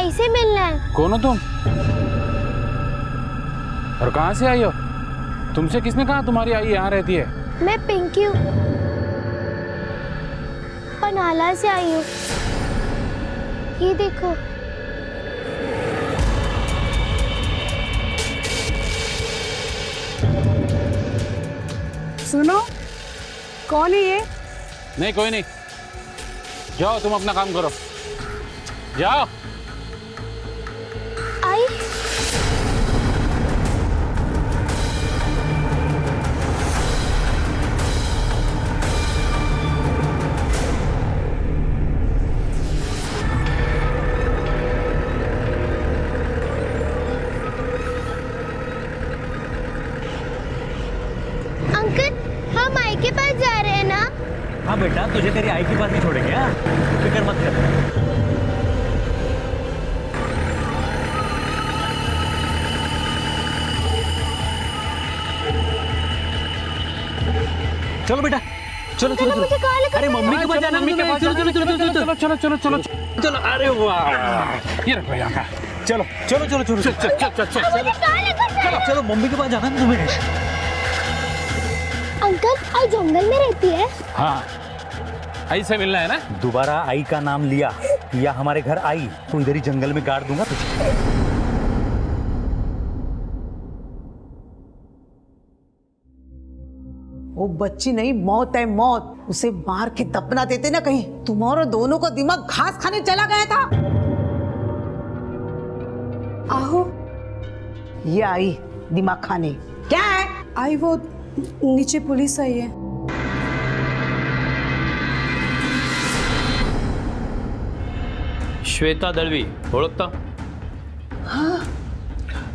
आई से मिलना है। कौन हो तुम और कहाँ से आई हो? तुमसे किसने कहा तुम्हारी आई यहाँ रहती है? मैं पिंकी हूँ, पनाला से आई हूँ। ये देखो। सुनो, कौन है ये? नहीं कोई नहीं, जाओ तुम अपना काम करो, जाओ। आई अंकल, हम आई के पास जा रहे हैं ना? हाँ बेटा, तुझे तेरी आई के पास ही छोड़ेंगे। हाँ, फिक्र मत कर। चलो बेटा, चलो चलो मुझे कहाँ लेकर अरे मम्मी के पास जाना है तुम्हें। चलो चलो चलो चलो चलो चलो चलो चलो चलो। अरे वाह, ये रखो यहाँ का। चलो चलो चलो चलो चलो चलो चलो, मम्मी के पास जाना है तुम्हें। अंकल, आई जंगल में रहती है? हाँ, आई से मिलना है ना? दोबारा आई का नाम लिया या हमारे घर आई तो इधर ही जंगल में गाड़ दूंगा तुझे। वो बच्ची नहीं, मौत है मौत। उसे मार के दफना देते ना कहीं। तुम्हारा दोनों का दिमाग घास खाने चला गया था। आहो, ये आई दिमाग खाने। क्या है? आई वो नीचे पुलिस आई है। श्वेता दलवी ओळखता?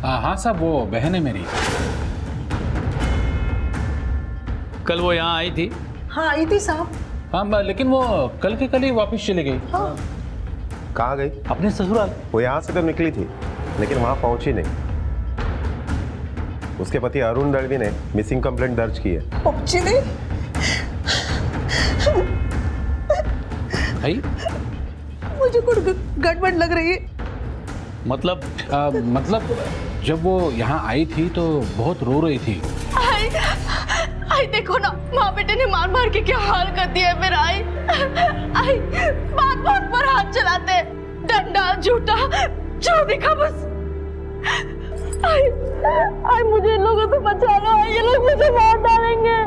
हाँ साहब, वो बहन है मेरी। कल वो यहाँ आई थी। हाँ आई थी साहब। हाँ, लेकिन वो कल के कल ही वापस चली गई। हाँ। कहाँ गई? अपने ससुराल। वो यहाँ से तो निकली थी लेकिन वहाँ पहुंची नहीं। उसके पति अरुण दलवी ने मिसिंग कंप्लेंट दर्ज की है। पहुंची नहीं? आई? मुझे कुछ गड़बड़ लग रही है। मतलब मतलब जब वो यहाँ आई थी तो बहुत रो रही थी। आई देखो ना, माँ बेटे ने मार मार के क्या हाल कर दिया है मेरा। आई बात बात पर हाथ चलाते, डंडा झूठा जो दिखा बस। आई मुझे इन लोगों से बचा लो। आई ये लोग मुझे मार डालेंगे।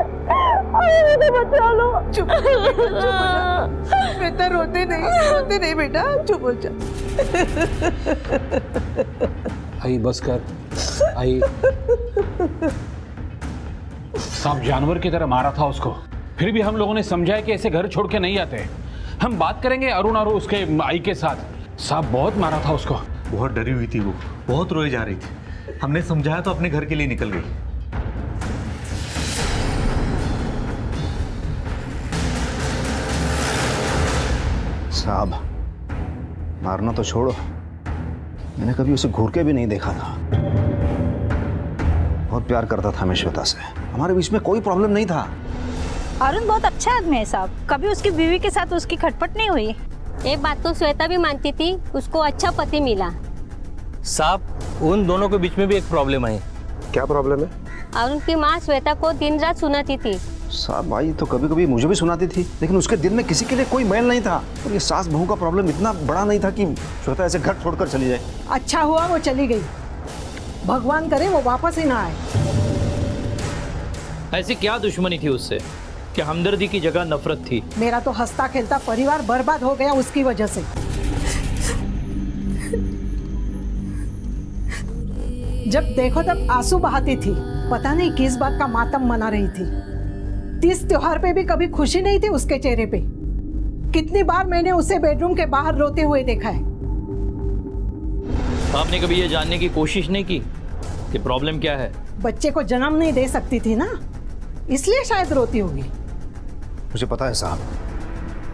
आई मुझे बचा लो। चुप बेटा, रोते नहीं बेटा, चुप हो जा। आई बस कर। आई सांप जानवर की तरह मारा था उसको, फिर भी हम लोगों ने समझाया कि ऐसे घर छोड़ के नहीं आते। हम बात करेंगे अरुण और उसके आई के साथ। सांप बहुत मारा था उसको। बहुत डरी हुई थी वो, बहुत रोए जा रही थी। हमने समझाया तो अपने घर के लिए निकल गई। साहब, मारना तो छोड़ो, मैंने कभी उसे घूर के भी नहीं देखा था। बहुत प्यार करता था मैं श्वेता से, हमारे बीच में कोई प्रॉब्लम नहीं था। अरुण बहुत अच्छा आदमी है साहब, कभी उसकी बीवी के साथ उसकी खटपट नहीं हुई। एक बात तो श्वेता भी मानती थी, उसको अच्छा पति मिला। साहब, उन दोनों के बीच में भी एक प्रॉब्लम है। क्या प्रॉब्लम है? अरुण की माँ श्वेता को दिन रात सुनाती थी। साहब, भाई तो कभी कभी मुझे भी सुनाती थी, लेकिन उसके दिल में किसी के लिए कोई मैल नहीं था। और ये सास बहू का प्रॉब्लम इतना बड़ा नहीं था कि श्वेता ऐसे घर छोड़कर चली जाए। अच्छा हुआ वो चली गई, भगवान करे वो वापस ही ना आए। ऐसी क्या दुश्मनी थी उससे कि हमदर्दी की जगह नफरत थी? मेरा तो हंसता खेलता परिवार बर्बाद हो गया उसकी वजह से। जब देखो तब आंसू बहाती थी, पता नहीं किस बात का मातम मना रही थी। तीज त्योहार पे भी कभी खुशी नहीं थी उसके चेहरे पे। कितनी बार मैंने उसे बेडरूम के बाहर रोते हुए देखा है। आपने कभी ये जानने की कोशिश नहीं की कि प्रॉब्लम क्या है? बच्चे को जन्म नहीं दे सकती थी ना, इसलिए शायद रोती होगी। मुझे पता है साहब,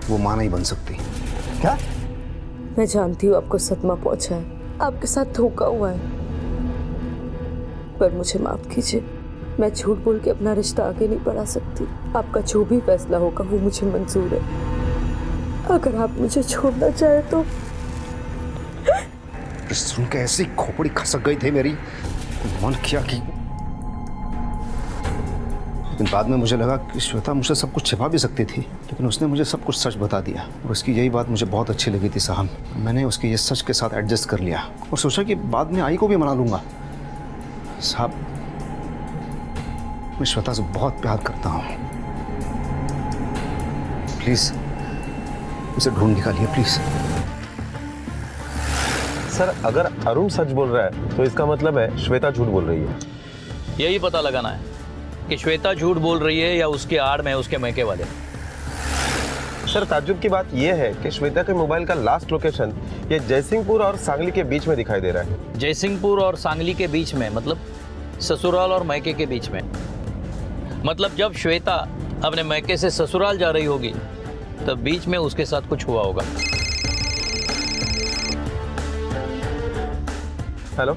वो मां नहीं बन सकती। क्या? मैं जानती हूँ आपको सदमा पहुंचा है, आपके साथ धोखा हुआ है, पर मुझे माफ कीजिए। मैं झूठ बोल के अपना रिश्ता आगे नहीं बढ़ा सकती। आपका जो भी फैसला होगा वो मुझे मंजूर है। अगर आप मुझे छोड़ना चाहे तो सुन के ऐसी खोपड़ी खसक गई थी मेरी, मन किया कि, लेकिन बाद में मुझे लगा कि श्वेता मुझसे सब कुछ छिपा भी सकती थी, लेकिन उसने मुझे सब कुछ सच बता दिया और उसकी यही बात मुझे बहुत अच्छी लगी थी साहब। मैंने उसके ये सच के साथ एडजस्ट कर लिया और सोचा कि बाद में आई को भी मना लूंगा। साहब, मैं श्वेता से बहुत प्यार करता हूँ, प्लीज उसे ढूंढ निकालिए प्लीज। सर, अगर अरुण सच बोल रहा है तो इसका मतलब है श्वेता झूठ बोल रही है। यही पता लगाना है कि श्वेता झूठ बोल रही है या उसके आड़ में उसके मैके वाले। सर, ताज्जुब की बात यह है कि श्वेता के मोबाइल का लास्ट लोकेशन ये जयसिंहपुर और सांगली के बीच में दिखाई दे रहा है। जयसिंहपुर और सांगली के बीच में मतलब ससुराल और मैके के बीच में। मतलब जब श्वेता अपने मैके से ससुराल जा रही होगी तब बीच में उसके साथ कुछ हुआ होगा। हेलो,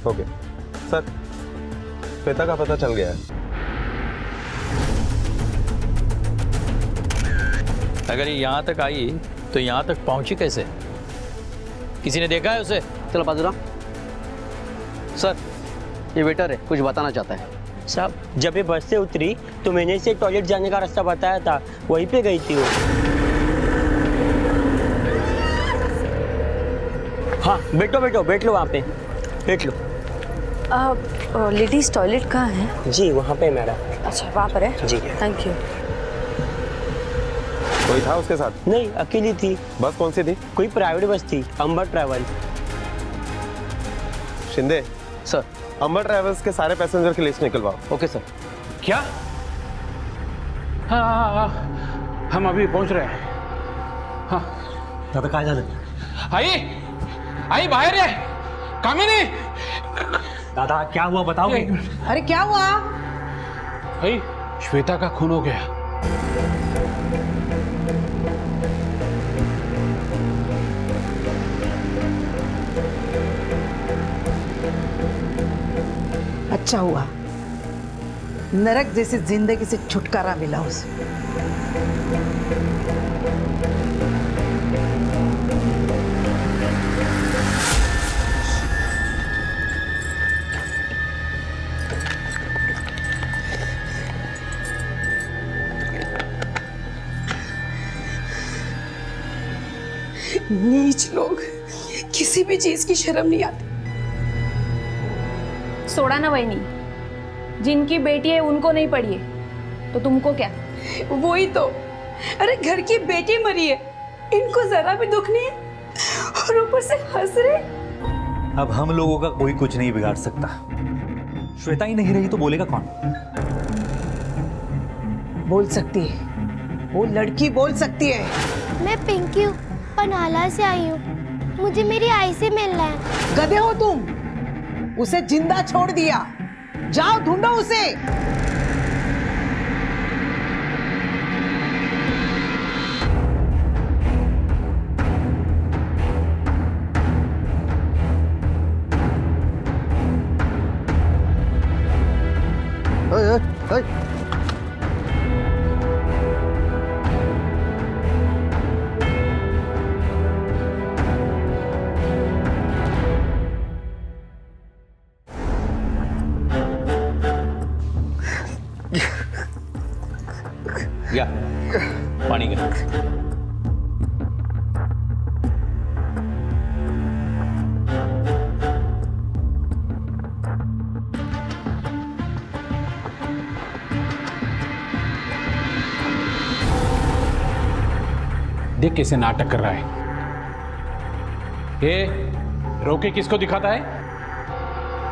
ओके सर, श्वेता का पता चल गया है। अगर ये यहाँ तक आई तो यहाँ तक पहुँची कैसे? किसी ने देखा है उसे? चलो बाजूरा। सर, ये वेटर है, कुछ बताना चाहता है। साहब, जब ये बस से उतरी तो मैंने इसे टॉयलेट जाने का रास्ता बताया था, वहीं पे गई थी वो। हाँ, बैठो बैठो, बैठ लो वहाँ पे, बैठ लो। लेडीज टॉयलेट कहाँ है? जी वहाँ पे मैडम। अच्छा, वहाँ पर है जी, थैंक यू। कोई था उसके साथ? नहीं, अकेली थी। बस कौन सी थी? कोई प्राइवेट बस थी, अंबर ट्रैवल। शिंदे सर। अंबर ट्रैवल्स के सारे पैसेंजर की लिस्ट निकलवाओ। Okay sir. क्या? हाँ, हम अभी पहुंच रहे हैं। हाँ दादा कहाँ जा रहे? आई बाहर है, कामिनी। दादा क्या हुआ बताओगे? अरे क्या हुआ? आई, श्वेता का खून हो गया। अच्छा हुआ, नरक जैसी जिंदगी से छुटकारा मिला उसे। नीच लोग, किसी भी चीज की शर्म नहीं आती। सोड़ा ना वही नहीं, जिनकी बेटी है उनको नहीं पड़ी है तो तुमको क्या? वही तो, अरे घर की बेटी मरी है, इनको जरा भी दुख नहीं है और ऊपर से हंस रहे। अब हम लोगों का कोई कुछ नहीं बिगाड़ सकता। श्वेता ही नहीं रही तो बोलेगा कौन? बोल सकती है, वो लड़की बोल सकती है। मैं पिंकी हूँ, पनाला से आई हूँ, मुझे मेरी आई से मिलना है। गधे हो तुम, उसे जिंदा छोड़ दिया, जाओ ढूंढो उसे। या पानी का। देख कैसे नाटक कर रहा है। ये रोके किसको दिखाता है?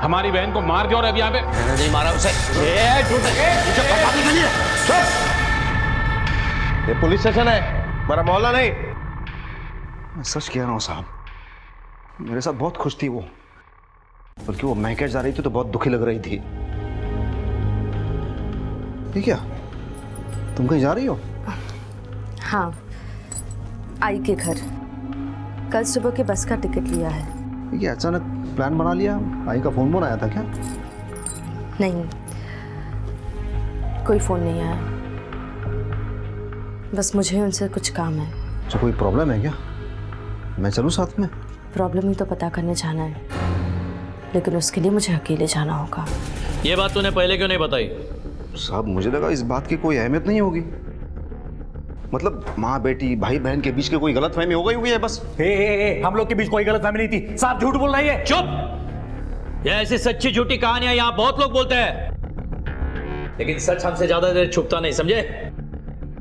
हमारी बहन को मार दिया और अब यहाँ पे नहीं मारा उसे। ये पुलिस स्टेशन है, हमारा मोहल्ला नहीं। मैं सच कह रहा हूँ साहब, मेरे साथ बहुत खुश थी वो, बल्कि वो मैके जा रही थी तो बहुत दुखी लग रही थी। ये क्या, तुम कहीं जा रही हो? हाँ, आई के घर। कल सुबह के बस का टिकट लिया है। ये अचानक प्लान बना लिया? आई का फोन आया था क्या? नहीं, कोई फोन नहीं आया, बस मुझे उनसे कुछ काम है। अच्छा, कोई प्रॉब्लम है क्या? मैं चलूं साथ में? प्रॉब्लम ही तो पता करने जाना है, लेकिन उसके लिए मुझे अकेले जाना होगा। ये बात तूने पहले क्यों नहीं बताई? साहब मुझे लगा इस बात की कोई अहमियत नहीं होगी, मतलब माँ बेटी भाई बहन के बीच के कोई गलतफहमी हो गई हुई है बस। हम लोग के बीच कोई गलतफहमी नहीं थी। साहब झूठ बोल रही है। चुप! ये ऐसी सच्ची झूठी कहानियां यहाँ बहुत लोग बोलते हैं, लेकिन सच हमसे ज्यादा देर छुपता नहीं, समझे?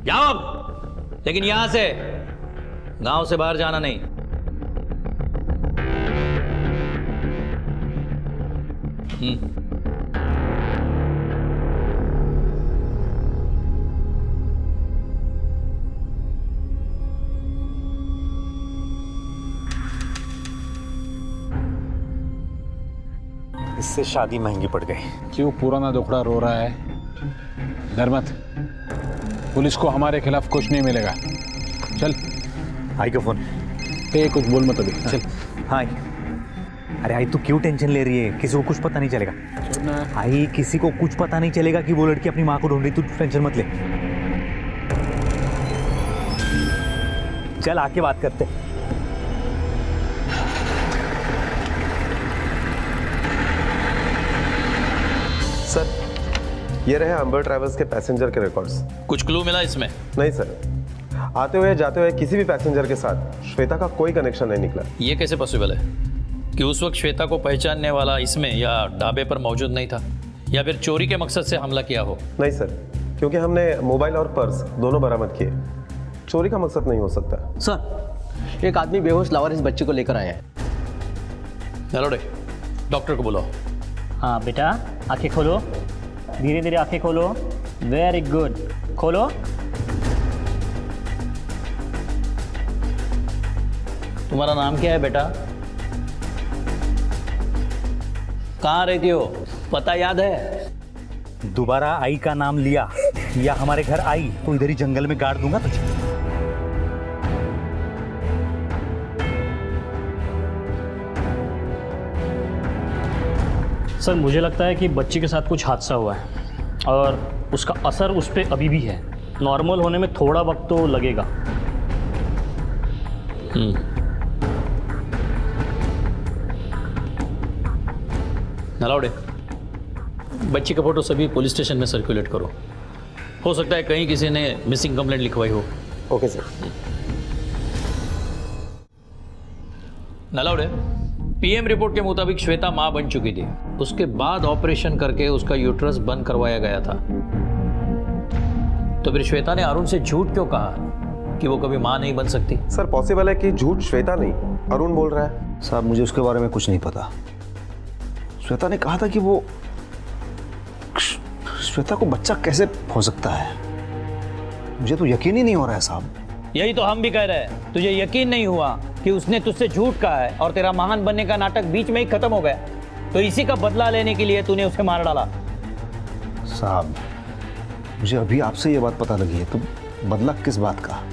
जाओ अब, लेकिन यहां से गांव से बाहर जाना नहीं। इससे शादी महंगी पड़ गई। क्यों पुराना दुखड़ा रो रहा है? डर मत, पुलिस को हमारे खिलाफ कुछ नहीं मिलेगा। चल। आई का फोन। कुछ बोल मत अभी, चल। हाँ अरे आई तू क्यों टेंशन ले रही है? किसी को कुछ पता नहीं चलेगा। आई किसी को कुछ पता नहीं चलेगा कि वो लड़की अपनी माँ को ढूंढ रही, तू टेंशन मत ले। चल आके बात करते। सर ये रहे अंबर ट्रैवल्स के पैसेंजर के रिकॉर्ड्स। कुछ क्लू मिला इसमें? नहीं सर, आते हुए जाते हुए किसी भी पैसेंजर के साथ श्वेता का कोई कनेक्शन नहीं निकला। ये कैसे पॉसिबल है कि उस वक्त श्वेता को पहचानने वाला इसमें या ढाबे पर मौजूद नहीं था, या फिर चोरी के मकसद से हमला किया हो? नहीं सर, क्योंकि हमने मोबाइल और पर्स दोनों बरामद किए, चोरी का मकसद नहीं हो सकता। सर एक आदमी बेहोश लावारिस बच्चे को लेकर आया है। नलोड़े, डॉक्टर को बुलाओ। हाँ बेटा, आंखें खोलो, धीरे धीरे आंखें खोलो। वेरी गुड, खोलो। तुम्हारा नाम क्या है बेटा? कहाँ रहती हो? पता याद है? दोबारा आई का नाम लिया या हमारे घर आई तो इधर ही जंगल में गाड़ दूंगा तुझे। सर मुझे लगता है कि बच्ची के साथ कुछ हादसा हुआ है और उसका असर उस पर अभी भी है। नॉर्मल होने में थोड़ा वक्त तो लगेगा। नलावड़े, बच्ची का फोटो सभी पुलिस स्टेशन में सर्कुलेट करो। हो सकता है कहीं किसी ने मिसिंग कंप्लेंट लिखवाई हो। Okay sir. Nalawade, PM report के मुताबिक श्वेता मां बन चुकी थी, उसके बाद ऑपरेशन करके उसका यूट्रस बंद करवाया गया था। तो फिर श्वेता ने अरुण से झूठ क्यों कहा कि वो कभी मां नहीं बन सकती? सर पॉसिबल है कि झूठ श्वेता नहीं अरुण बोल रहा है। साहब मुझे उसके बारे में कुछ नहीं पता। श्वेता ने कहा था कि वो श्वेता को बच्चा कैसे हो सकता है, मुझे तो यकीन ही नहीं हो रहा है साहब। यही तो हम भी कह रहे हैं, तुझे यकीन नहीं हुआ कि उसने तुझसे झूठ कहा है और तेरा महान बनने का नाटक बीच में ही खत्म हो गया, तो इसी का बदला लेने के लिए तूने उसे मार डाला। साहब मुझे अभी आपसे ये बात पता लगी है, तो बदला किस बात का?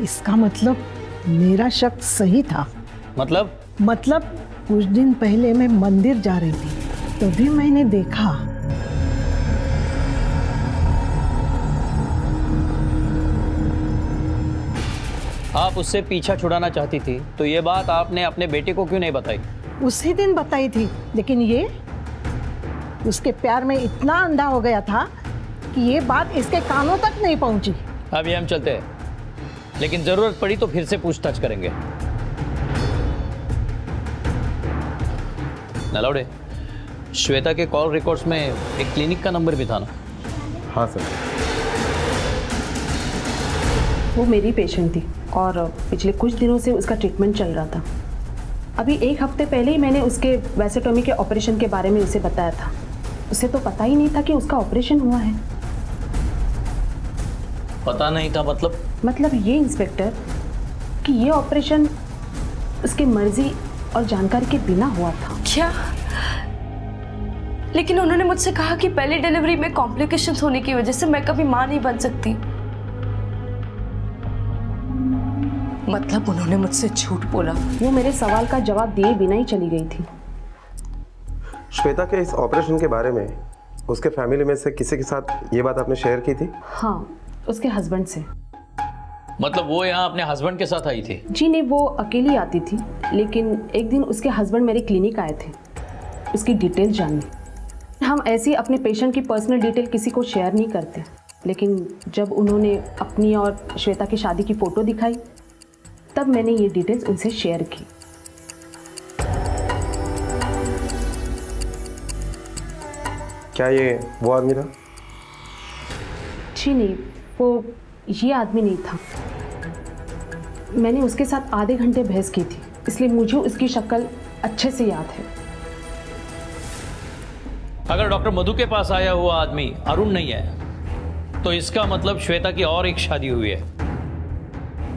इसका मतलब मेरा शक सही था। मतलब कुछ दिन पहले मैं मंदिर जा रही थी, तभी मैंने देखा। आप उससे पीछा छुड़ाना चाहती थी, तो ये बात आपने अपने बेटे को क्यों नहीं बताई? उसी दिन बताई थी, लेकिन ये उसके प्यार में इतना अंधा हो गया था कि ये बात इसके कानों तक नहीं पहुंची। अभी हम चलते हैं, लेकिन जरूरत पड़ी तो फिर से पूछताछ करेंगे। नलावड़े, श्वेता के कॉल रिकॉर्ड्स में एक क्लिनिक का नंबर भी था ना? हाँ सर। वो मेरी पेशेंट थी और पिछले कुछ दिनों से उसका ट्रीटमेंट चल रहा था। अभी एक हफ्ते पहले ही मैंने उसके वैसेटोमी के ऑपरेशन के बारे में उसे बताया था। उसे तो पता ही नहीं था कि उसका ऑपरेशन हुआ है। पता नहीं था मतलब ये इंस्पेक्टर कि ये ऑपरेशन उसकी मर्जी और जानकारी के बिना हुआ था। क्या? लेकिन उन्होंने मुझसे कहा कि पहली डिलीवरी में कॉम्प्लिकेशंस होने की वजह से मैं कभी मां नहीं बन सकती। मतलब उन्होंने मुझसे झूठ बोला। वो मेरे सवाल का जवाब दिए बिना ही चली गई थी। श्वेता के इस ऑपरेशन के बारे में उसके फैमिली में से किसी के साथ ये बात आपने शेयर की थी? हाँ, उसके हस्बैंड से। मतलब वो यहाँ अपने हस्बैंड के साथ आई थी? जी नहीं, वो अकेली आती थी, लेकिन एक दिन उसके हस्बैंड मेरे क्लिनिक आए थे उसकी डिटेल जानने। हम ऐसे ही अपने पेशेंट की पर्सनल डिटेल किसी को शेयर नहीं करते, लेकिन जब उन्होंने अपनी और श्वेता की शादी की फ़ोटो दिखाई तब मैंने ये डिटेल्स उनसे शेयर की। क्या ये वो आदमी था? जी नहीं, वो ये आदमी नहीं था। मैंने उसके साथ आधे घंटे बहस की थी, इसलिए मुझे उसकी शक्ल अच्छे से याद है। अगर डॉक्टर मधु के पास आया हुआ आदमी अरुण नहीं है तो इसका मतलब श्वेता की और एक शादी हुई है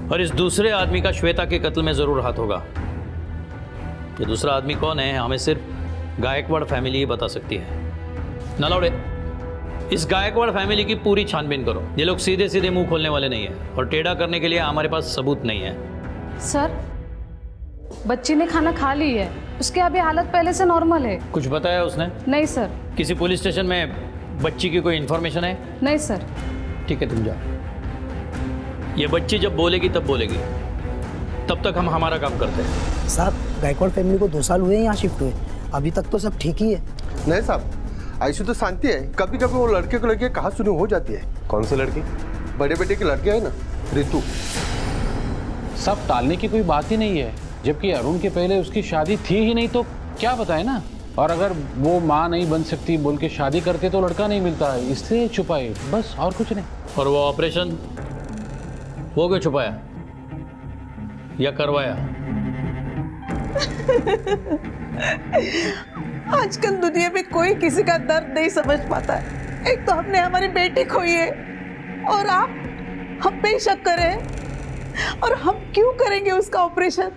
और इस दूसरे आदमी का श्वेता के कत्ल में जरूर हाथ होगा। ये दूसरा आदमी कौन है हमें सिर्फ गायकवाड़ फैमिली ही बता सकती है। नलौड़े, इस गायकवाड़ फैमिली की पूरी छानबीन करो। ये लोग सीधे सीधे मुंह खोलने वाले नहीं है और टेढ़ा करने के लिए हमारे पास सबूत नहीं है। सर, बच्ची ने खाना खा ली है, उसकी अभी हालत पहले से नॉर्मल है। कुछ बताया उसने? नहीं सर। किसी पुलिस स्टेशन में बच्ची की कोई इन्फॉर्मेशन है? नहीं सर। ठीक है, तुम जाओ। ये बच्ची जब बोलेगी तब बोलेगी, तब तक हम हमारा काम करते हैं। साहब, गायकवाड़ फैमिली को 2 साल हुए हैं यहाँ शिफ्ट हुए, अभी तक तो सब ठीक ही है। नहीं साहब, ऐसी तो शांति है। कभी कभी वो लड़के को लेके कहा सुनी हो जाती है। कौन सी लड़की? बड़े बेटे की लड़की है ना, रितु। सब टालने की कोई बात ही नहीं है, जबकि अरुण के पहले उसकी शादी थी ही नहीं, तो क्या बताए ना। और अगर वो माँ नहीं बन सकती बोल के शादी करते तो लड़का नहीं मिलता, इसलिए छुपाए, बस और कुछ नहीं। और वो ऑपरेशन वो क्यों छुपाया या करवाया? आजकल दुनिया में कोई किसी का दर्द नहीं समझ पाता है। एक तो हमने हमारी बेटी खोई है और आप हम पे शक करें, और हम क्यों करेंगे उसका ऑपरेशन?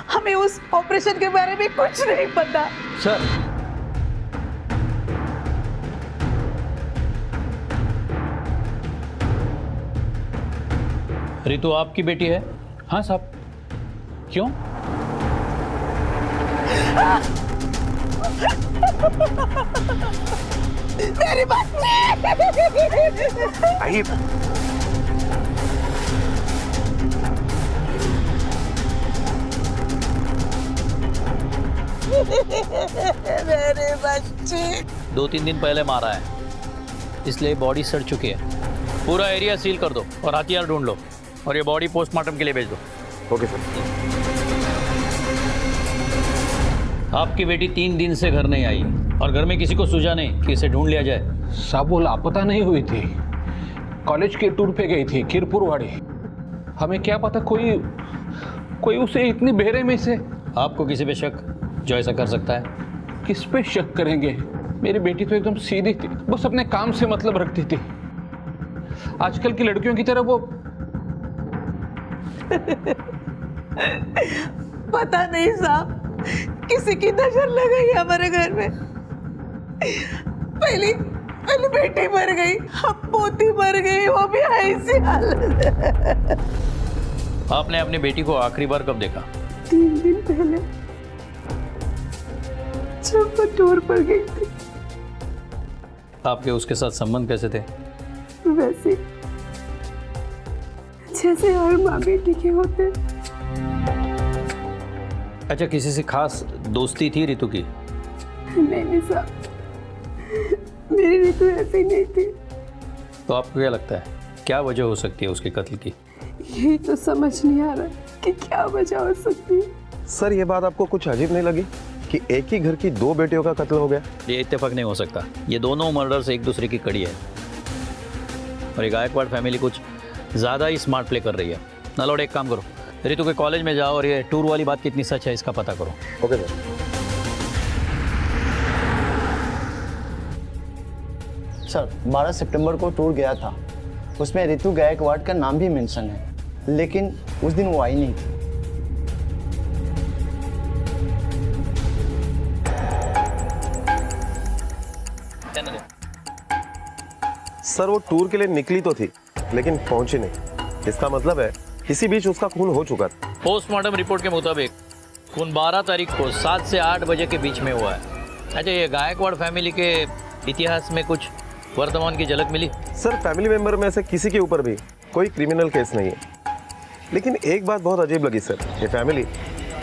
हमें उस ऑपरेशन के बारे में कुछ नहीं पता। सर, रितु आपकी बेटी है? हाँ साहब। क्यों? मेरी बच्ची! आइए। मेरी बच्ची! 2-3 दिन पहले मारा है, इसलिए बॉडी सड़ चुकी है। पूरा एरिया सील कर दो और हथियार ढूंढ लो और ये बॉडी पोस्टमार्टम के लिए भेज दो। Okay sir. आपकी बेटी 3 दिन से घर नहीं आई और घर में किसी को सूझा नहीं कि इसे ढूंढ लिया जाए। साहब, वो लापता नहीं हुई थी, कॉलेज के टूर पे गई थी किरपुरवाड़ी। हमें क्या पता कोई उसे इतनी बेरे में से। आपको किसी पे शक जो ऐसा कर सकता है? किस पे शक करेंगे? मेरी बेटी तो एकदम सीधी थी, बस अपने काम से मतलब रखती थी। आजकल की लड़कियों की तरह वो पता नहीं साहब, किसी की नजर लग गई हमारे घर में। पहली बेटी मर गई, अब पोती मर गई, वो भी ऐसी हालत। आपने अपनी बेटी को आखिरी बार कब देखा? 3 दिन पहले, जब वो टूर पर गई थी। आपके उसके साथ संबंध कैसे थे? वैसे जैसे हर माँ बेटी के होते। अच्छा, किसी से खास दोस्ती थी रितु की? नहीं साहब, मेरी रितु ऐसी नहीं थी। तो आपको क्या लगता है क्या वजह हो सकती है उसके कत्ल की? यही तो समझ नहीं आ रहा कि क्या वजह हो सकती है। सर, ये बात आपको कुछ अजीब नहीं लगी कि एक ही घर की 2 बेटियों का कत्ल हो गया? ये इत्तेफाक नहीं हो सकता। ये दोनों मर्डर्स एक दूसरे की कड़ी है और ये गायकवाड़ फैमिली कुछ ज़्यादा ही स्मार्ट प्ले कर रही है। नलोड, एक काम करो, रितु के कॉलेज में जाओ और ये टूर वाली बात कितनी सच है इसका पता करो। Okay sir. सर, 12 सितंबर को टूर गया था, उसमें रितु गायकवाड़ का नाम भी मेंशन है, लेकिन उस दिन वो आई नहीं थी। सर, वो टूर के लिए निकली तो थी लेकिन पहुंची नहीं। इसका मतलब है इसी बीच उसका खून हो चुका था। पोस्टमार्टम रिपोर्ट के मुताबिक खून 12 तारीख को 7 से 8 बजे के बीच में हुआ है। अच्छा, ये गायकवाड़ फैमिली के इतिहास में कुछ वर्तमान की झलक मिली? सर, फैमिली मेंबर में से किसी के ऊपर भी कोई क्रिमिनल केस नहीं है। लेकिन एक बात बहुत अजीब लगी सर, ये फैमिली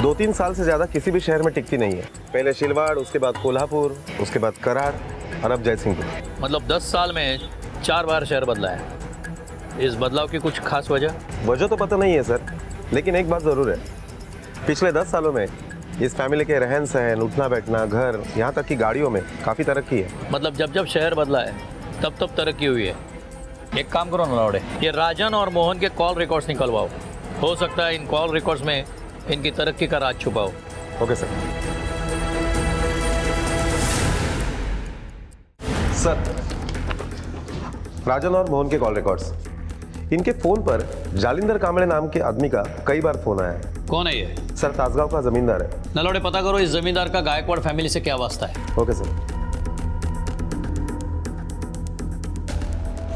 2-3 साल से ज़्यादा किसी भी शहर में टिकती नहीं है। पहले शिलवाड़, उसके बाद कोल्हापुर, उसके बाद कराड़ और अब जयसिंहपुर। मतलब 10 साल में 4 बार शहर बदला है। इस बदलाव की कुछ खास वजह तो पता नहीं है सर, लेकिन एक बात ज़रूर है, पिछले 10 सालों में इस फैमिली के रहन सहन, उठना बैठना, घर, यहाँ तक कि गाड़ियों में काफ़ी तरक्की है। मतलब जब शहर बदला है तब तरक्की हुई है। एक काम करो नलौड़े, ये राजन और मोहन के कॉल रिकॉर्ड्स निकलवाओ। हो सकता है इन कॉल रिकॉर्ड्स में इनकी तरक्की का राज छुपाओ। Okay sir. सर, राजन और मोहन के कॉल रिकॉर्ड्स, इनके फोन पर जालिंदर कांबळे नाम के आदमी का कई बार फोन आया है। कौन है ये? सर, ताजगांव का जमींदार है। नलौड़े पता करो इस जमींदार का गायकवाड़ फैमिली से क्या वास्ता है। Okay sir.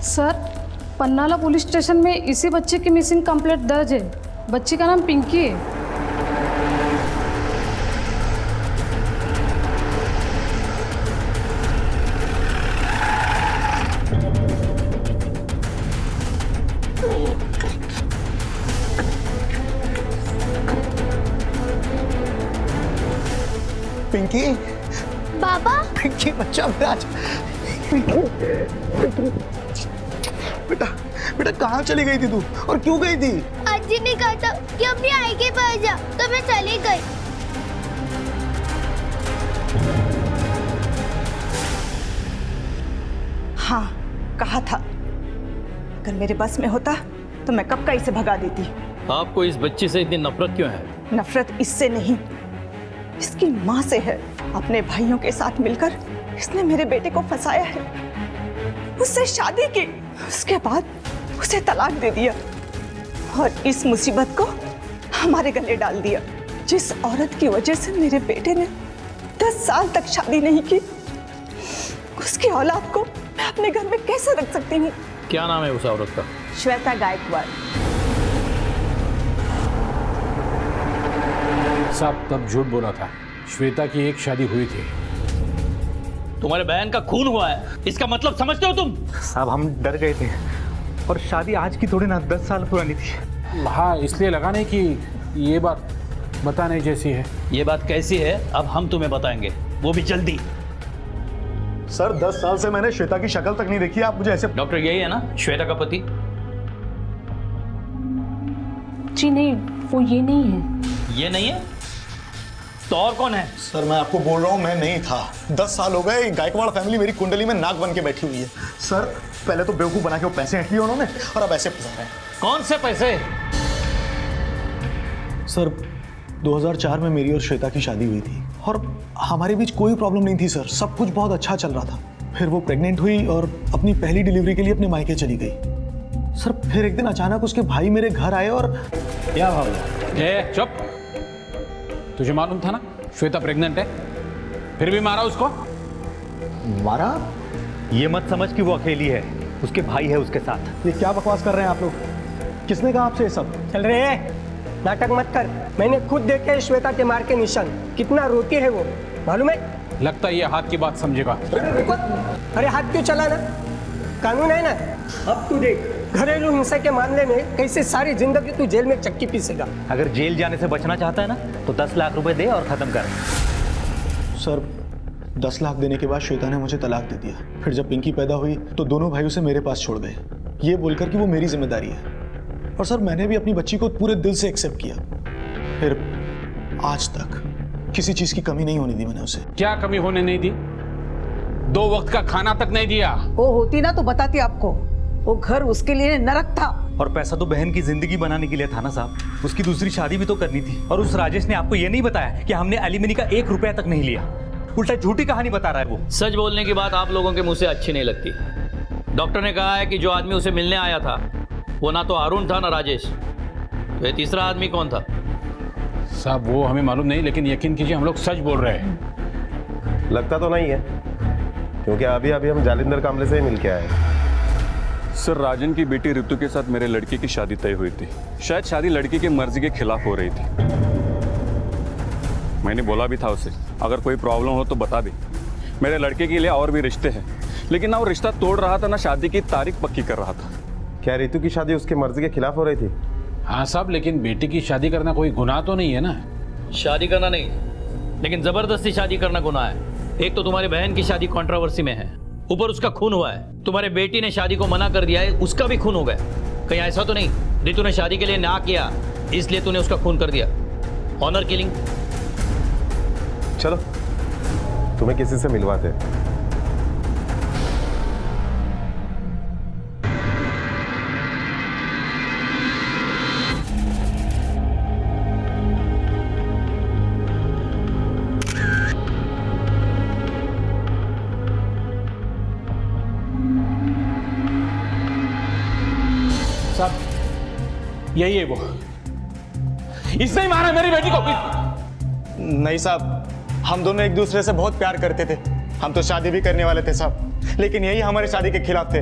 Sir, Pannala police station में इसी बच्चे की मिसिंग कंप्लेंट दर्ज है। बच्ची का नाम पिंकी है। पिंकी, बाबा, पिंकी बच्चा मेरा, बेटा बेटा कहाँ चली गई थी तू और क्यों गई थी? अज्जी ने कहा था कि अपनी आई के पास जा, तो मैं चली गई। हाँ, कहा था, अगर मेरे बस में होता तो मैं कब का इसे भगा देती। आपको इस बच्ची से इतनी नफरत क्यों है? नफरत इससे नहीं, इसकी माँ से है। अपने भाइयों के साथ मिलकर इसने मेरे बेटे को फंसाया है, उससे शादी की, उसके बाद उसे तलाक दे दिया और इस मुसीबत को हमारे गले डाल दिया। जिस औरत की वजह से मेरे बेटे ने 10 साल तक शादी नहीं की, उसकी औलाद को मैं अपने घर में कैसे रख सकती हूँ? क्या नाम है उस औरत का? श्वेता गायकवाड़। साहब तब झूठ बोला था, श्वेता की एक शादी हुई थी। तुम्हारे बहन का खून हुआ है, इसका मतलब समझते हो तुम? साहब हम डर गए थे, और शादी आज की थोड़ी ना 10 साल पुरानी थी। हाँ, इसलिए लगा नहीं कि ये बात बताने जैसी है। ये बात कैसी है अब हम तुम्हें बताएंगे, वो भी जल्दी। सर 10 साल से मैंने श्वेता की शक्ल तक नहीं देखी, आप मुझे ऐसे। डॉक्टर यही है ना श्वेता का पति? जी नहीं, वो ये नहीं है। ये नहीं है तो और कौन है? सर मैं आपको बोल रहा हूँ, मैं नहीं था। 10 साल हो गए गायकवाड़ फैमिली मेरी कुंडली में नाक बन के बैठी हुई है। सर पहले तो बेवकूफ बना के वो पैसे हट लिए उन्होंने, और अब ऐसे फंसा रहे हैं। कौन से पैसे? सर 2004 में मेरी और श्वेता की शादी हुई थी और हमारे बीच कोई प्रॉब्लम नहीं थी सर, सब कुछ बहुत अच्छा चल रहा था। फिर वो प्रेग्नेंट हुई और अपनी पहली डिलीवरी के लिए अपने मायके चली गई। सर फिर एक दिन अचानक उसके भाई मेरे घर आए और क्या भाई? चुप, तुझे मालूम था ना श्वेता प्रेग्नेंट है, फिर भी मारा उसको? मारा? ये मत समझ कि वो अकेली है, उसके भाई है उसके साथ। ये क्या बकवास कर रहे हैं आप लोग? किसने कहा आपसे ये सब? चल रहे हैं, नाटक मत कर। मैंने खुद देखे श्वेता के मार के निशान, कितना रोती है वो, मालूम है? लगता है ये हाथ की बात समझेगा। अरे हाथ क्यों चलाना, कानून है ना। अब तू देख, घरेलू हिंसा के मामले में कैसे सारी जिंदगी तू जेल में चक्की पीसेगा। अगर जेल जाने से बचना चाहता है ना तो 10 लाख रुपए दे और खत्म कर। सर 10 लाख देने के बाद श्वेता ने मुझे तलाक दे दिया। फिर जब पिंकी पैदा हुई तो दोनों भाई उसे मेरे पास छोड़ गए, ये बोलकर कि वो मेरी जिम्मेदारी है। और सर मैंने भी अपनी बच्ची को पूरे दिल से एक्सेप्ट किया। फिर आज तक किसी चीज की कमी नहीं होने दी मैंने उसे। क्या कमी होने नहीं दी? 2 वक्त का खाना तक नहीं दिया। वो होती ना तो बताती आपको, वो घर उसके लिए नरक था। और पैसा तो बहन की जिंदगी बनाने के लिए था ना साहब, उसकी दूसरी शादी भी तो करनी थी। और उस राजेश ने आपको ये नहीं बताया कि हमने एलिमनी का 1 रुपया तक नहीं लिया, उल्टा झूठी कहानी बता रहा है वो। सच बोलने की बात आप लोगों के मुंह से अच्छी नहीं लगती। डॉक्टर ने कहा है कि जो आदमी उसे मिलने आया था वो ना तो अरुण था ना राजेश, तो ये तीसरा आदमी कौन था? साहब वो हमें मालूम नहीं, लेकिन यकीन कीजिए हम लोग सच बोल रहे हैं। लगता तो नहीं है, क्योंकि अभी अभी हम जालिंदर कांबळे से ही मिल के आए। सर राजन की बेटी ऋतु के साथ मेरे लड़के की शादी तय हुई थी। शायद शादी लड़की की मर्जी के खिलाफ हो रही थी। मैंने बोला भी था उसे अगर कोई प्रॉब्लम हो तो बता दे, मेरे लड़के के लिए और भी रिश्ते हैं। लेकिन ना वो रिश्ता तोड़ रहा था ना शादी की तारीख पक्की कर रहा था। क्या ऋतु की शादी उसकी मर्जी के खिलाफ हो रही थी? हाँ साहब, लेकिन बेटी की शादी करना कोई गुनाह तो नहीं है ना? शादी करना नहीं, लेकिन जबरदस्ती शादी करना गुनाह है। एक तो तुम्हारी बहन की शादी कंट्रोवर्सी में है, ऊपर उसका खून हुआ है। तुम्हारे बेटी ने शादी को मना कर दिया है, उसका भी खून हो गया। कहीं ऐसा तो नहीं रितु ने शादी के लिए ना किया इसलिए तूने उसका खून कर दिया? Honour killing. चलो तुम्हें किसी से मिलवाते हैं। साहब यही है वो, इसने ही मारा मेरी बेटी को। नहीं साहब, हम दोनों एक दूसरे से बहुत प्यार करते थे, हम तो शादी भी करने वाले थे साहब, लेकिन यही हमारे शादी के खिलाफ थे।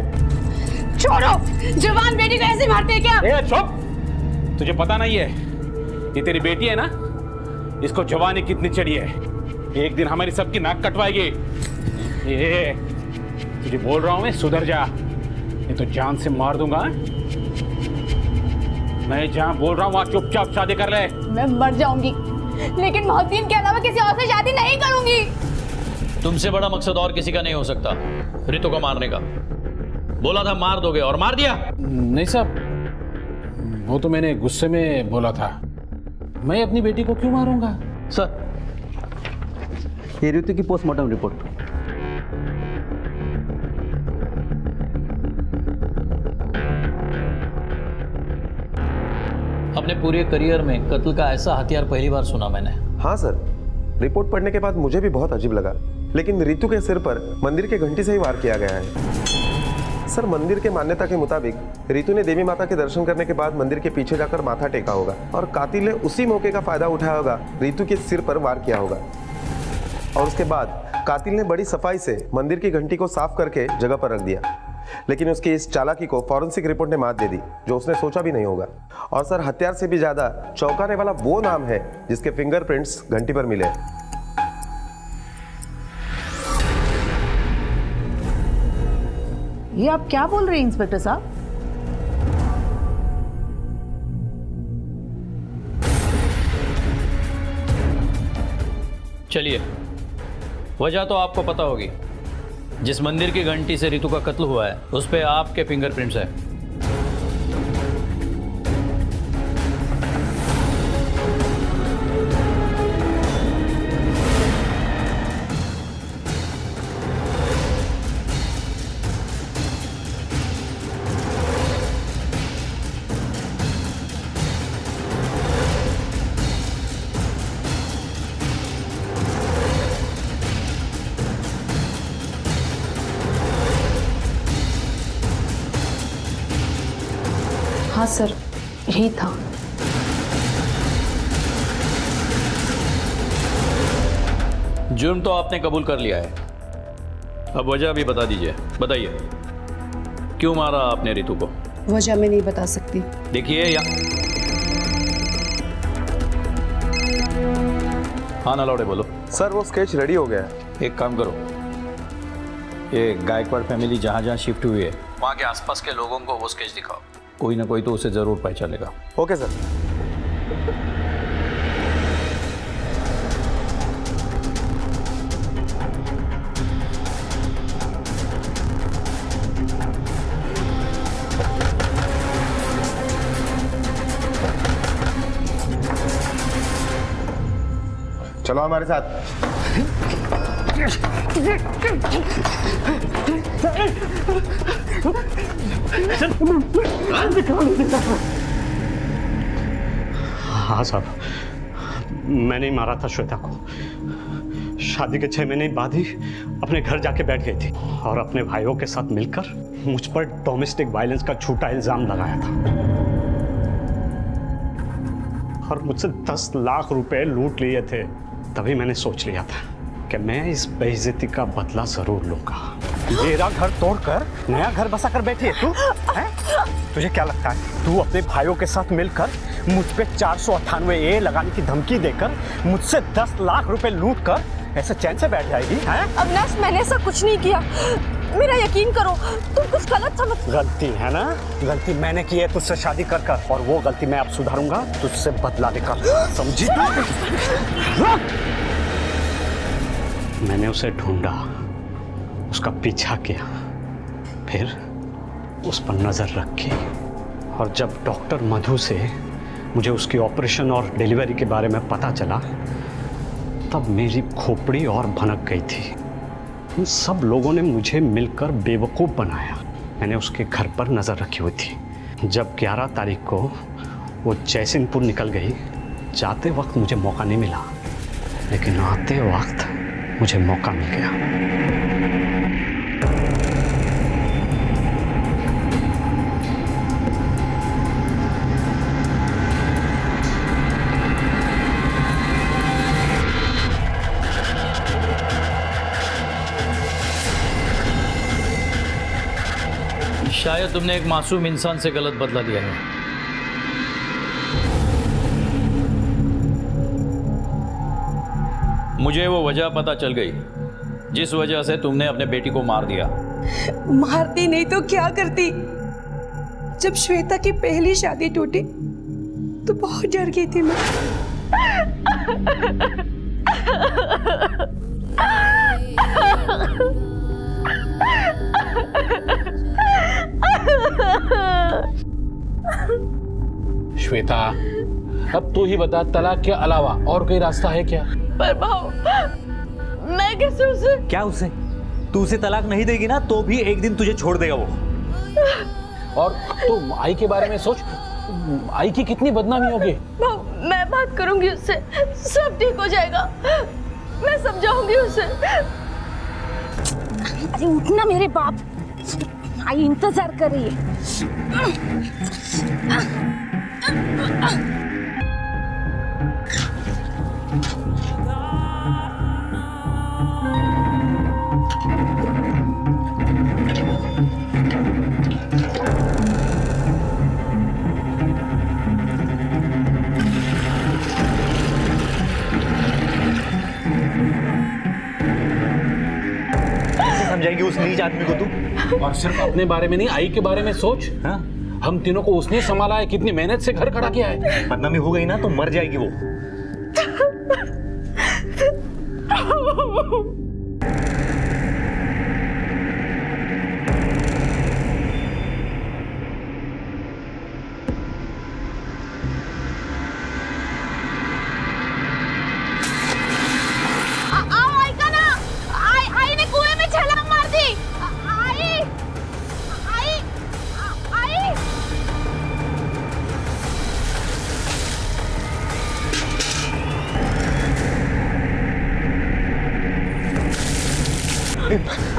छोड़ो, जवान बेटी को ऐसे मारते हैं क्या? ए चुप, तुझे पता नहीं है ये तेरी बेटी है ना, इसको जवानी कितनी चढ़ी है, एक दिन हमारी सबकी नाक कटवाएगी। ये तुझे बोल रहा हूं मैं, सुधर जा, नहीं तो जान से मार दूंगा। मैं जहां बोल रहा हूं वहां चुपचाप शादी कर ले। मैं मर जाऊंगी लेकिन मोहसिन के अलावा किसी और से शादी नहीं करूंगी। तुमसे बड़ा मकसद और किसी का नहीं हो सकता रितु को मारने का। बोला था मार दोगे और मार दिया। नहीं साहब, वो तो मैंने गुस्से में बोला था, मैं अपनी बेटी को क्यों मारूंगा? सर, ये रितु की पोस्टमार्टम रिपोर्ट। अपने पूरे करियर में कत्ल का ऐसा हथियार पहली बार सुना मैंने। हाँ सर, रिपोर्ट पढ़ने के बाद मुझे भी बहुत अजीब लगा, लेकिन रितु के सिर पर मंदिर के घंटी से ही वार किया गया है। सर, मंदिर के मान्यता के मुताबिक रितु ने देवी माता के दर्शन करने के बाद मंदिर के पीछे जाकर माथा टेका होगा और कातिल ने उसी मौके का फायदा उठाया होगा, रितु के सिर पर वार किया होगा और उसके बाद कातिल ने बड़ी सफाई से मंदिर की घंटी को साफ करके जगह पर रख दिया। लेकिन उसकी इस चालाकी को फॉरेंसिक रिपोर्ट ने मात दे दी, जो उसने सोचा भी नहीं होगा। और सर, हथियार से भी ज्यादा चौंकाने वाला वो नाम है जिसके फिंगरप्रिंट्स घंटी पर मिले। ये आप क्या बोल रहे हैं इंस्पेक्टर साहब? चलिए, वजह तो आपको पता होगी। जिस मंदिर की घंटी से रितु का कत्ल हुआ है उस पे आपके फिंगरप्रिंट्स है। हाँ सर, यही था। जुर्म तो आपने कबूल कर लिया है, अब वजह भी बता दीजिए। बताइए, क्यों मारा आपने रितु को? वजह मैं नहीं बता सकती। देखिए हाँ ना लौड़े बोलो। सर, वो स्केच रेडी हो गया है। एक काम करो, ये गायकवाड़ फैमिली जहाँ जहाँ शिफ्ट हुई है वहाँ के आसपास के लोगों को वो स्केच दिखाओ, कोई ना कोई तो उसे जरूर पहचानेगा। Okay sir. चलो हमारे साथ। हाँ साहब, मैंने ही मारा था श्वेता को। शादी के 6 महीने बाद ही अपने घर जाके बैठ गई थी और अपने भाइयों के साथ मिलकर मुझ पर डोमेस्टिक वायलेंस का झूठा इल्जाम लगाया था और मुझसे 10 लाख रुपए लूट लिए थे। तभी मैंने सोच लिया था कि मैं इस बेइज्जती का बदला जरूर लूंगा। मेरा घर तोड़कर नया घर बसा कर बैठी है तू, है? तुझे क्या लगता है तू अपने भाइयों के साथ मिलकर मुझ पे 498A लगाने की धमकी देकर मुझसे 10 लाख रुपए लूट कर ऐसे चैन से बैठ जाएगी? अविनाश, मैंने ऐसा कुछ नहीं किया। मेरा यकीन करो, तुम कुछ गलत समझ। गलती है ना, गलती मैंने की है तुझसे शादी कर कर, और वो गलती मैं अब सुधारूंगा तुझसे बदला लेकर, समझी? मैंने उसे ढूंढा, उसका पीछा किया, फिर उस पर नजर रखी, और जब डॉक्टर मधु से मुझे उसकी ऑपरेशन और डिलीवरी के बारे में पता चला, तब मेरी खोपड़ी और भनक गई थी। इन सब लोगों ने मुझे मिलकर बेवकूफ़ बनाया। मैंने उसके घर पर नज़र रखी हुई थी। जब 11 तारीख को वो जयसिंहपुर निकल गई, जाते वक्त मुझे मौका नहीं मिला, लेकिन आते वक्त मुझे मौका मिल गया। शायद तुमने एक मासूम इंसान से गलत बदला लिया है। मुझे वो वजह पता चल गई जिस वजह से तुमने अपने बेटी को मार दिया। मारती नहीं तो क्या करती? जब श्वेता की पहली शादी टूटी तो बहुत डर गई थी मैं। श्वेता, अब तू ही बता, तलाक के अलावा और कोई रास्ता है क्या? पर भाऊ, मैं कैसे उसे? क्या उसे? तू उसे तलाक नहीं देगी ना तो भी एक दिन तुझे छोड़ देगा वो। और तू आई के बारे में सोच, आई की कितनी बदनामी होगी। भाऊ, मैं बात करूंगी उससे, सब ठीक हो जाएगा। मैं समझाऊंगी उसे। अरे उठना मेरे बाप, आई इंतजार कर रही है। समझाएगी उस नीच आदमी को तू? और सिर्फ अपने बारे में नहीं, आई के बारे में सोच। हाँ? हम तीनों को उसने संभाला है, कितनी मेहनत से घर खड़ा किया है। बदनामी हो गई ना तो मर जाएगी वो।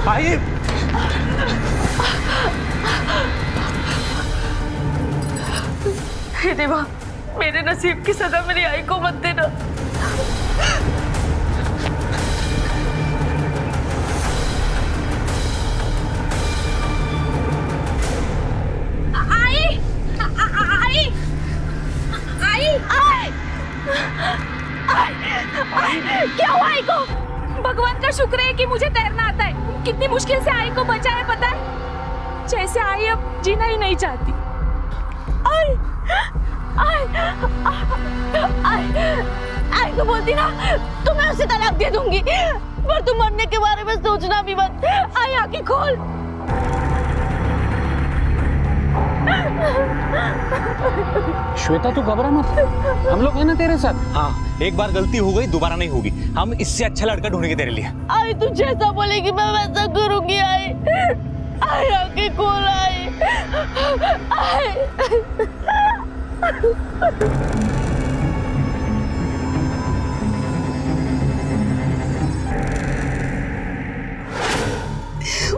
आइए। हे देवा, मेरे नसीब की सजा मेरी आई को मत देना। क्या हुआ आई को? भगवान का शुक्र है कि मुझे तैरना आता है। कितनी मुश्किल से आई को बचाया पता है? जैसे आई अब जीना ही नहीं चाहती। आई को बोलती ना तो मैं उसे तलाक दे दूंगी, पर तुम मरने के बारे में सोचना भी मत। आई आंखें खोल। श्वेता तू घबरा मत, हम लोग हैं ना तेरे साथ। हाँ, एक बार गलती हो गई दोबारा नहीं होगी। हम इससे अच्छा लड़का ढूंढेंगे तेरे लिए। आई तू जैसा बोलेगी मैं वैसा करूंगी। आई आंखें खोल। आई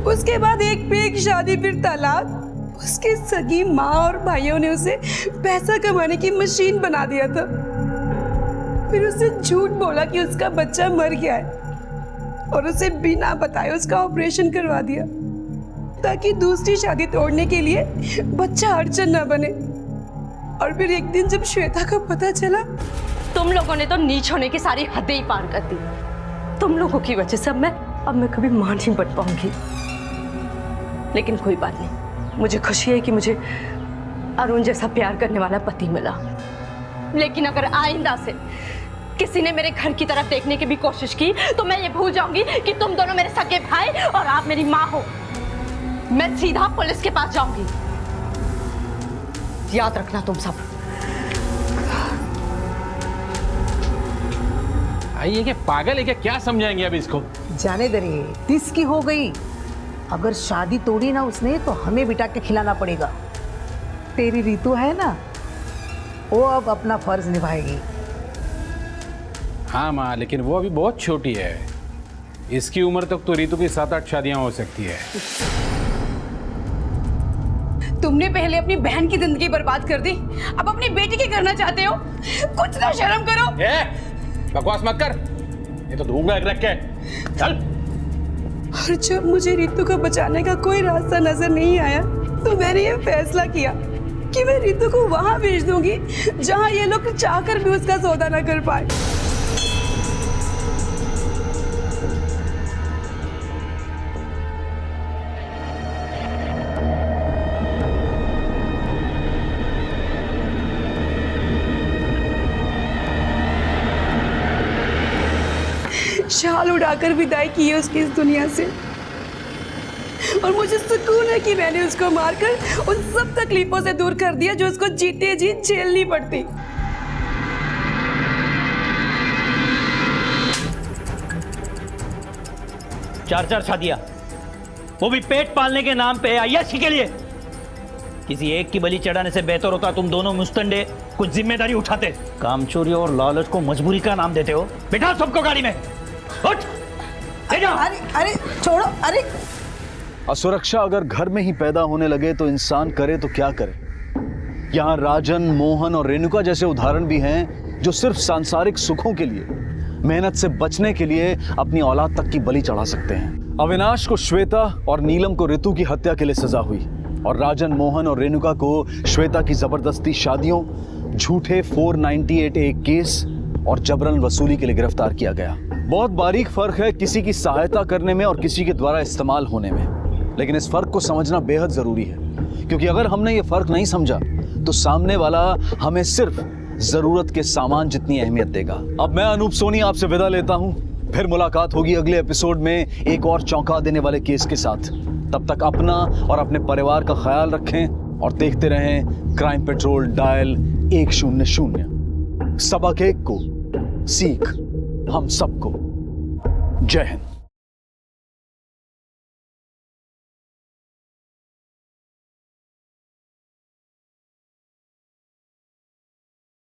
उसके बाद एक पे एक शादी, फिर तलाक। उसके सगी माँ और भाइयों ने उसे पैसा कमाने की मशीन बना दिया था। फिर उसे झूठ बोला कि उसका बच्चा मर गया है और उसे बिना बताए उसका ऑपरेशन करवा दिया ताकि दूसरी शादी तोड़ने के लिए बच्चा अड़चन न बने। और फिर एक दिन जब श्वेता को पता चला, तुम लोगों ने तो नीच होने की सारी हदें ही पार कर दी। तुम लोगों की वजह से अब मैं कभी मां नहीं बन पाऊंगी। लेकिन कोई बात नहीं, मुझे खुशी है कि मुझे अरुण जैसा प्यार करने वाला पति मिला। लेकिन अगर आइंदा से किसी ने मेरे घर की तरफ देखने की भी कोशिश की तो मैं ये भूल जाऊंगी कि तुम दोनों मेरे सगे भाई और आप मेरी माँ हो। मैं सीधा पुलिस के पास जाऊंगी, याद रखना तुम सब। ये क्या पागल है क्या? क्या समझाएंगे अब इसको? जाने दे रही, 30 की हो गई। अगर शादी तोड़ी ना उसने तो हमें बिठा के खिलाना पड़ेगा। तेरी रीतू है ना, वो अब अपना फर्ज निभाएगी। हाँ माँ, लेकिन वो अभी बहुत छोटी है। इसकी उम्र तक तो रीतू की 7-8 शादियां हो सकती है। तुमने पहले अपनी बहन की जिंदगी बर्बाद कर दी, अब अपनी बेटी की करना चाहते हो? कुछ तो शर्म करो। बकवास मत कर, ये तो धूंगा रख के चल। और जब मुझे रीतू को बचाने का कोई रास्ता नजर नहीं आया तो मैंने ये फैसला किया कि मैं रीतू को वहां भेज दूंगी जहां ये लोग चाहकर भी उसका सौदा न कर पाए। शाल उड़ाकर विदाई की है उसकी इस दुनिया से, और मुझे सुकून है कि मैंने उसको मारकर उन सब तकलीफों से दूर कर दिया जो उसको जीते जी झेलनी पड़ती। चार शादियां, वो भी पेट पालने के नाम पे, अय्याशी के लिए। किसी एक की बलि चढ़ाने से बेहतर होता तुम दोनों मुस्तंडे कुछ जिम्मेदारी उठाते। कामचोरी और लालच को मजबूरी का नाम देते हो। बिठा सबको गाड़ी में, उठ, अरे अरे छोड़ो। अरे असुरक्षा अगर घर में ही पैदा होने लगे तो इंसान करे तो क्या करे। यहाँ राजन, मोहन और रेणुका जैसे उदाहरण भी हैं जो सिर्फ सांसारिक सुखों के लिए, मेहनत से बचने के लिए अपनी औलाद तक की बलि चढ़ा सकते हैं। अविनाश को श्वेता और नीलम को ऋतु की हत्या के लिए सजा हुई, और राजन, मोहन और रेणुका को श्वेता की जबरदस्ती शादियों, झूठे 498A केस और जबरन वसूली के लिए गिरफ्तार किया गया। बहुत बारीक फर्क है किसी की सहायता करने में और किसी के द्वारा इस्तेमाल होने में, लेकिन इस फर्क को समझना बेहद जरूरी है, क्योंकि अगर हमने ये फर्क नहीं समझा तो सामने वाला हमें सिर्फ जरूरत के सामान जितनी अहमियत देगा। अब मैं अनूप सोनी आपसे विदा लेता हूं, फिर मुलाकात होगी अगले एपिसोड में एक और चौंका देने वाले केस के साथ। तब तक अपना और अपने परिवार का ख्याल रखें और देखते रहें क्राइम पेट्रोल डायल 100। सबक एक को सीख हम सबको। जय हिंद।